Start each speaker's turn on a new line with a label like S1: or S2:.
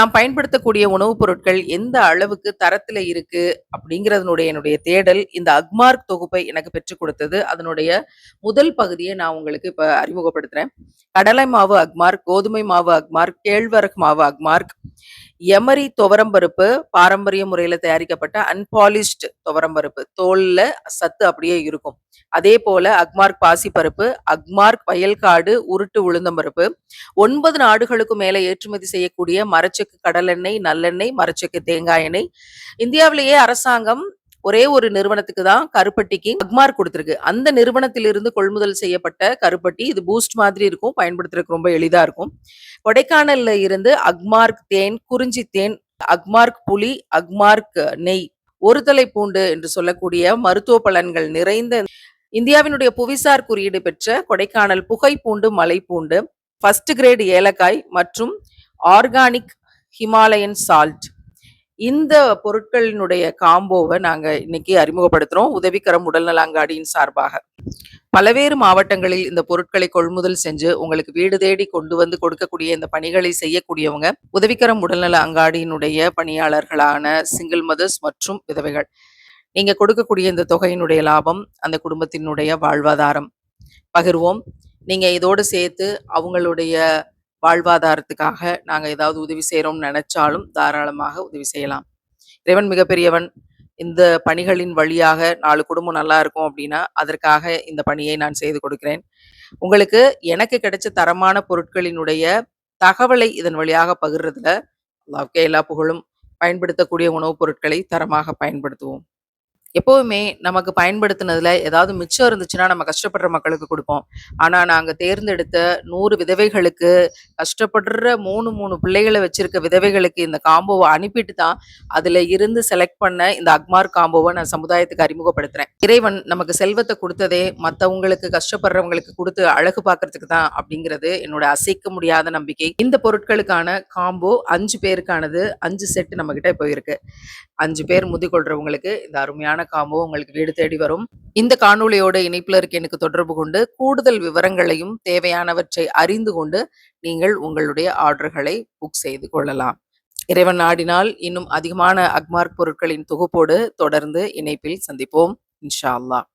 S1: நான் பயன்படுத்தக்கூடிய உணவுப் பொருட்கள் எந்த அளவுக்கு தரத்துல இருக்கு அப்படிங்கிறதனுடைய என்னுடைய தேடல் இந்த அக்மார்க் தொகுப்பை எனக்கு பெற்றுக் கொடுத்தது. அதனுடைய முதல் பகுதியை நான் உங்களுக்கு இப்ப அறிமுகப்படுத்துறேன். கடலை மாவு அக்மார்க், கோதுமை மாவு அக்மார்க், கேழ்வரகு மாவு அக்மார்க், எமரி துவரம்பருப்பு பாரம்பரிய முறையில தயாரிக்கப்பட்ட அன்பாலிஷ்டு துவரம்பருப்பு, தோல்ல சத்து அப்படியே இருக்கும். அதே போல அக்மார்க் பாசிப்பருப்பு, அக்மார்க் வயல்காடு உருட்டு உளுந்தம்பருப்பு, 9 நாடுகளுக்கும் மேல ஏற்றுமதி செய்யக்கூடிய மரச்செக்கு கடலெண்ணெய், நல்லெண்ணெய், மரச்செக்கு தேங்காய் எண்ணெய். இந்தியாவிலேயே அரசாங்கம் ஒரே ஒரு நிறுவனத்துக்கு தான் கருப்பட்டிக்கு அக்மார்க் கொடுத்திருக்கு. அந்த நிறுவனத்திலிருந்து கொள்முதல் செய்யப்பட்ட கருப்பட்டி. இது பூஸ்ட் மாதிரி இருக்கும், பயன்படுத்துறதுக்கு ரொம்ப எளிதா இருக்கும். கொடைக்கானல்ல இருந்து அக்மார்க் தேன், குறிஞ்சி தேன், அக்மார்க் புளி, அக்மார்க் நெய், ஒரு தலை பூண்டு என்று சொல்லக்கூடிய மருத்துவ பலன்கள் நிறைந்த இந்தியாவினுடைய புவிசார் குறியீடு பெற்ற கொடைக்கானல் புகை பூண்டு, மலை பூண்டு, ஃபர்ஸ்ட் கிரேட் ஏலக்காய் மற்றும் ஆர்கானிக் ஹிமாலயன் சால்ட். இந்த பொருட்களினுடைய காம்போவை நாங்க இன்னைக்கு அறிமுகப்படுத்துறோம் உதவிக்கரம் உடல்நல அங்காடியின் சார்பாக. பல்வேறு மாவட்டங்களில் இந்த பொருட்களை கொள்முதல் செஞ்சு உங்களுக்கு வீடு தேடி கொண்டு வந்து கொடுக்கக்கூடிய இந்த பணிகளை செய்யக்கூடியவங்க உதவிக்கரம் உடல்நல அங்காடியினுடைய பணியாளர்களான சிங்கிள் மதர்ஸ் மற்றும் விதவைகள். நீங்க கொடுக்கக்கூடிய இந்த தொகையினுடைய லாபம் அந்த குடும்பத்தினுடைய வாழ்வாதாரம். பகிர்வோம். நீங்க இதோடு சேர்த்து அவங்களுடைய வாழ்வாதாரத்துக்காக நாங்க ஏதாவது உதவி செய்யறோம்னு நினைச்சாலும் தாராளமாக உதவி செய்யலாம். இறைவன் மிகப்பெரியவன். இந்த பணிகளின் வழியாக 4 குடும்பம் நல்லா இருக்கும் அப்படின்னா அதற்காக இந்த பணியை நான் செய்து கொடுக்கிறேன். உங்களுக்கு எனக்கு கிடைச்ச தரமான பொருட்களினுடைய தகவலை இதன் வழியாக பகிர்றதுல அல்லாஹ்வுக்கே எல்லா புகழும். பயன்படுத்தக்கூடிய உணவுப் பொருட்களை தரமாக பயன்படுத்துவோம். எப்பவுமே நமக்கு பயன்படுத்தினதுல ஏதாவது மிச்சம் இருந்துச்சுன்னா நம்ம கஷ்டப்படுற மக்களுக்கு கொடுப்போம். ஆனா நாங்க தேர்ந்தெடுத்த 100 விதவைகளுக்கு, கஷ்டப்படுற 3 பிள்ளைகளை வச்சிருக்க விதவைகளுக்கு இந்த காம்போவை அனுப்பிட்டு தான் அதுல இருந்து செலக்ட் பண்ண இந்த அக்மார்க் காம்போவை நான் சமுதாயத்துக்கு அறிமுகப்படுத்துறேன். இறைவன் நமக்கு செல்வத்தை கொடுத்ததே மற்றவங்களுக்கு, கஷ்டப்படுறவங்களுக்கு கொடுத்து அழகு பார்க்கறதுக்கு தான் அப்படிங்கிறது என்னோட அசைக்க முடியாத நம்பிக்கை. இந்த பொருட்களுக்கான காம்போ 5 பேருக்கானது 5 செட் நம்ம கிட்ட இப்போ இருக்கு. 5 பேர் முதிக்கொள்றவங்களுக்கு இந்த அருமையான காம்போ உங்களுக்கு வீடு தேடி வரும். இந்த காணொளியோட இணைப்புல இருக்க எனக்கு தொடர்பு கொண்டு கூடுதல் விவரங்களையும் தேவையானவற்றை அறிந்து கொண்டு நீங்கள் உங்களுடைய ஆர்டர்களை புக் செய்து கொள்ளலாம். இறைவன் நாடினால் இன்னும் அதிகமான அக்மார்க் பொருட்களின் தொகுப்போடு தொடர்ந்து இணைப்பில் சந்திப்போம் இன்ஷா அல்லாஹ்.